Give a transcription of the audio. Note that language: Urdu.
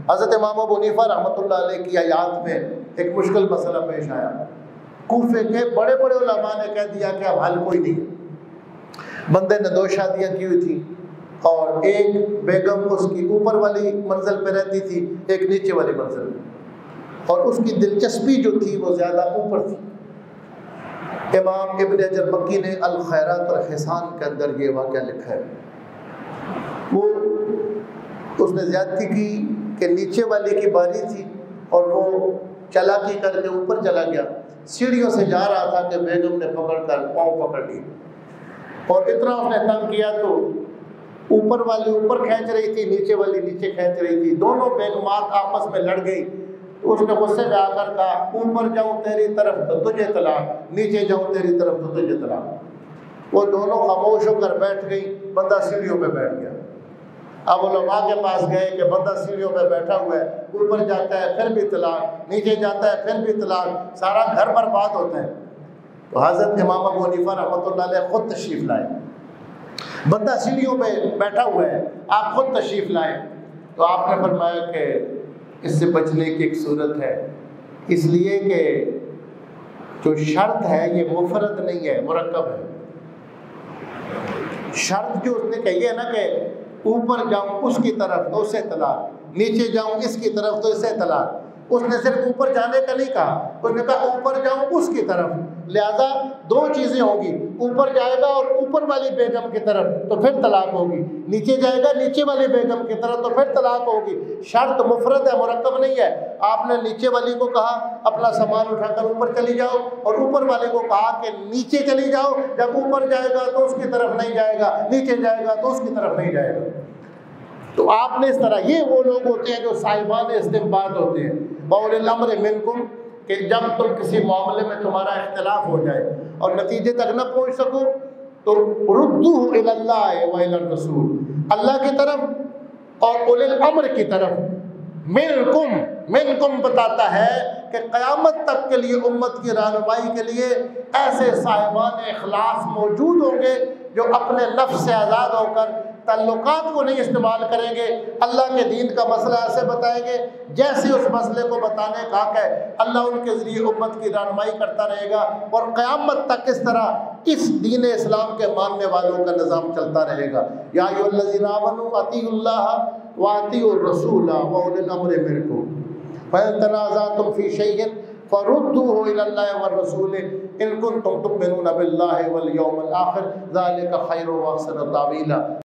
حضرت امام ابو حنیفہ رحمۃ اللہ علیہ کی حیات میں ایک مشکل مسئلہ پیش آیا. کوفے کے بڑے بڑے علماء نے کہہ دیا کہ اب حل کوئی نہیں. بندے نے 2 شادیاں کی ہوئی تھی اور ایک بیگم اس کی اوپر والی منزل پہ رہتی تھی، ایک نیچے والی منزل پہ، اور اس کی دلچسپی جو تھی وہ زیادہ اوپر تھی. امام ابن حجر مکی نے الخیرات والحسان کے اندر یہ واقعہ لکھا ہے. وہ اس نے زیادتی کی کہ نیچے والی کی باری تھی اور وہ چالاکی کر کے اوپر چلا گیا. سیڑھیوں سے جا رہا تھا کہ بیگم نے پکڑ کر پاؤں پکڑ لی اور اتنا اس نے تنگ کیا تو اوپر والی اوپر کھینچ رہی تھی، نیچے والی نیچے کھینچ رہی تھی. دونوں بیگمات آپس میں لڑ گئی. تو اس نے غصے میں آ کر کہا اوپر جاؤں تیری طرف تو تجھے طلاق، نیچے جاؤں تیری طرف تو تجھے طلاق. وہ دونوں خاموش ہو کر بیٹھ گئی. بندہ سیڑھیوں پہ بیٹھ گیا. اب علماء کے پاس گئے کہ بندہ سیڑھیوں پہ بیٹھا ہوا ہے، اوپر جاتا ہے پھر بھی طلاق، نیچے جاتا ہے پھر بھی طلاق، سارا گھر برباد ہوتا ہے. تو حضرت امام ابو حنیفہ رحمۃ اللہ علیہ خود تشریف لائے. بندہ سیڑھیوں پہ بیٹھا ہوا ہے، آپ خود تشریف لائے. تو آپ نے فرمایا کہ اس سے بچنے کی ایک صورت ہے، اس لیے کہ جو شرط ہے یہ مفرد نہیں ہے، مرکب ہے. شرط جو اس نے کہی ہے نا کہ اوپر جاؤں اس کی طرف تو اسے طلاق، نیچے جاؤں اس کی طرف تو اسے طلاق. اس نے صرف اوپر جانے کا نہیں کہا، اس نے کہا اوپر جاؤں اس کی طرف. لہذا 2 چیزیں ہوں گی، اوپر جائے گا اور اوپر والی بیگم کی طرف تو پھر طلاق ہوگی، نیچے جائے گا نیچے والی بیگم کی طرف تو پھر طلاق ہوگی. شرط مفرد ہے، مرکب نہیں ہے. آپ نے نیچے والی کو کہا اپنا سامان اٹھا کر اوپر چلی جاؤ، اور اوپر والے کو کہا کہ نیچے چلی جاؤ. جب اوپر جائے گا تو اس کی طرف نہیں جائے گا، نیچے جائے گا تو اس کی طرف نہیں جائے گا. تو آپ نے اس طرح، یہ وہ لوگ ہوتے ہیں جو صاحبان استنباط ہوتے ہیں. وَأُولِي الْأَمْرِ مِنْكُمْ، کہ جب تم کسی معاملے میں تمہارا اختلاف ہو جائے اور نتیجے تک نہ پہنچ سکو تو رُدُّوهُ إِلَى اللَّهِ وَإِلَى الرَّسُولِ، اللہ کی طرف اور اولي الامر کی طرف. منکم بتاتا ہے کہ قیامت تک کے لیے امت کی رہنمائی کے لیے ایسے صاحبان اخلاص موجود ہوں گے جو اپنے نفس سے آزاد ہو کر تعلقات کو نہیں استعمال کریں گے، اللہ کے دین کا مسئلہ ایسے بتائیں گے جیسے اس مسئلے کو بتانے کا حق ہے. اللہ ان کے ذریعے امت کی رہنمائی کرتا رہے گا اور قیامت تک اس طرح اس دین اسلام کے ماننے والوں کا نظام چلتا رہے گا. یا ایھا الذین آمنوا اطیعوا اللہ واطیعوا الرسول واولی الامر منکم فإن تنازعتم فی شیء فردوه إلى الله والرسول إن كنتم تؤمنون بالله واليوم الآخر ذلك خير وأحسن تأویلا.